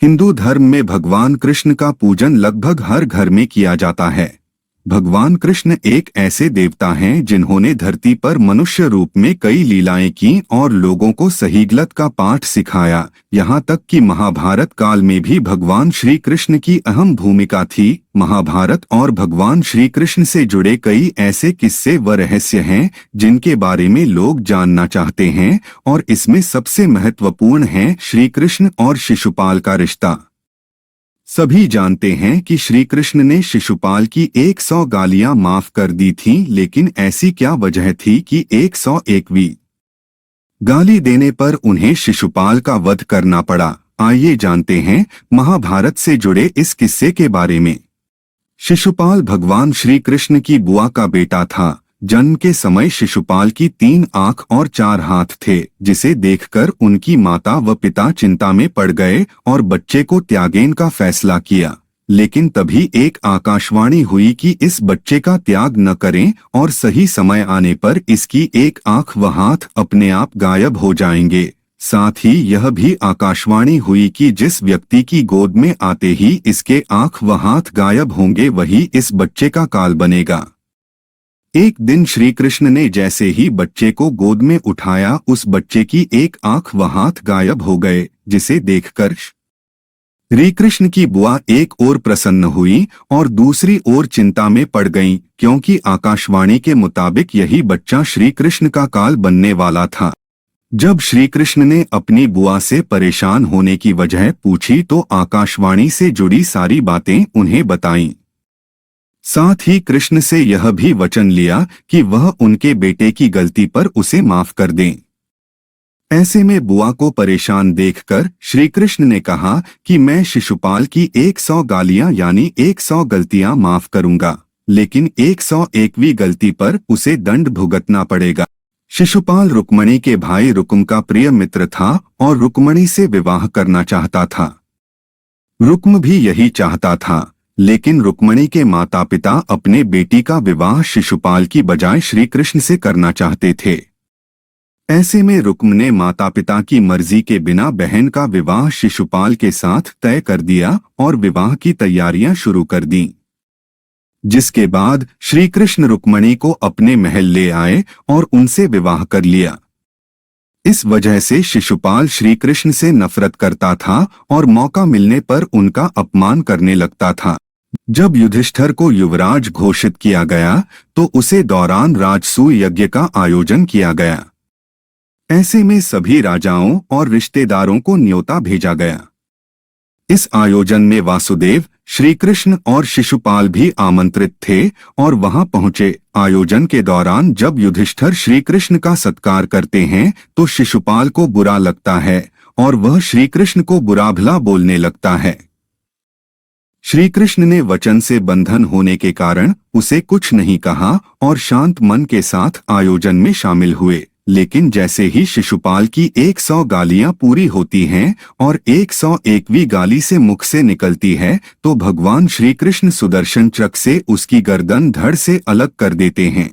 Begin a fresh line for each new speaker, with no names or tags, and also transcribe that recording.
हिंदू धर्म में भगवान कृष्ण का पूजन लगभग हर घर में किया जाता है। भगवान कृष्ण एक ऐसे देवता हैं जिन्होंने धरती पर मनुष्य रूप में कई लीलाएं की और लोगों को सही गलत का पाठ सिखाया। यहाँ तक कि महाभारत काल में भी भगवान श्री कृष्ण की अहम भूमिका थी। महाभारत और भगवान श्री कृष्ण से जुड़े कई ऐसे किस्से व रहस्य हैं जिनके बारे में लोग जानना चाहते हैं, और इसमें सबसे महत्वपूर्ण है श्री कृष्ण और शिशुपाल का रिश्ता। सभी जानते हैं कि श्री कृष्ण ने शिशुपाल की 100 गालियां माफ कर दी थीं, लेकिन ऐसी क्या वजह थी कि 101वीं गाली देने पर उन्हें शिशुपाल का वध करना पड़ा? आइए जानते हैं महाभारत से जुड़े इस किस्से के बारे में। शिशुपाल भगवान श्री कृष्ण की बुआ का बेटा था। जन्म के समय शिशुपाल की 3 आंख और 4 हाथ थे, जिसे देखकर उनकी माता व पिता चिंता में पड़ गए और बच्चे को त्यागेन का फैसला किया। लेकिन तभी एक आकाशवाणी हुई कि इस बच्चे का त्याग न करें और सही समय आने पर इसकी 1 आंख व हाथ अपने आप गायब हो जाएंगे। साथ ही यह भी आकाशवाणी हुई कि जिस व्यक्ति की गोद में आते ही इसके आंख व हाथ गायब होंगे वही इस बच्चे का काल बनेगा। एक दिन श्री कृष्ण ने जैसे ही बच्चे को गोद में उठाया, उस बच्चे की 1 आंख व हाथ गायब हो गए, जिसे देखकर श्री कृष्ण की बुआ एक ओर प्रसन्न हुई और दूसरी ओर चिंता में पड़ गईं, क्योंकि आकाशवाणी के मुताबिक यही बच्चा श्री कृष्ण का काल बनने वाला था। जब श्री कृष्ण ने अपनी बुआ से परेशान होने की वजह पूछी तो आकाशवाणी से जुड़ी सारी बातें उन्हें बताईं। साथ ही कृष्ण से यह भी वचन लिया कि वह उनके बेटे की गलती पर उसे माफ कर दें। ऐसे में बुआ को परेशान देखकर श्री कृष्ण ने कहा कि मैं शिशुपाल की 100 गालियां यानी 100 गलतियां माफ करूंगा, लेकिन 101वीं गलती पर उसे दंड भुगतना पड़ेगा। शिशुपाल रुक्मणी के भाई रुकुम का प्रिय मित्र था और रुक्मणी से विवाह करना चाहता था। रुक्म भी यही चाहता था, लेकिन रुक्मणी के माता पिता अपने बेटी का विवाह शिशुपाल की बजाय श्री कृष्ण से करना चाहते थे। ऐसे में रुक्म ने माता पिता की मर्जी के बिना बहन का विवाह शिशुपाल के साथ तय कर दिया और विवाह की तैयारियां शुरू कर दी। जिसके बाद श्री कृष्ण रुक्मणी को अपने महल ले आए और उनसे विवाह कर लिया। इस वजह से शिशुपाल श्री कृष्ण से नफरत करता था और मौका मिलने पर उनका अपमान करने लगता था। जब युधिष्ठिर को युवराज घोषित किया गया तो उसे दौरान राजसूय यज्ञ का आयोजन किया गया। ऐसे में सभी राजाओं और रिश्तेदारों को न्योता भेजा गया। इस आयोजन में वासुदेव, श्री कृष्ण और शिशुपाल भी आमंत्रित थे और वहां पहुंचे। आयोजन के दौरान जब युधिष्ठिर श्री कृष्ण का सत्कार करते हैं तो शिशुपाल को बुरा लगता है और वह श्री कृष्ण को बुरा भला बोलने लगता है। श्री कृष्ण ने वचन से बंधन होने के कारण उसे कुछ नहीं कहा और शांत मन के साथ आयोजन में शामिल हुए। लेकिन जैसे ही शिशुपाल की 100 गालियां पूरी होती हैं और 101वीं गाली से मुख से निकलती है तो भगवान श्री कृष्ण सुदर्शन चक्र से उसकी गर्दन धड़ से अलग कर देते हैं।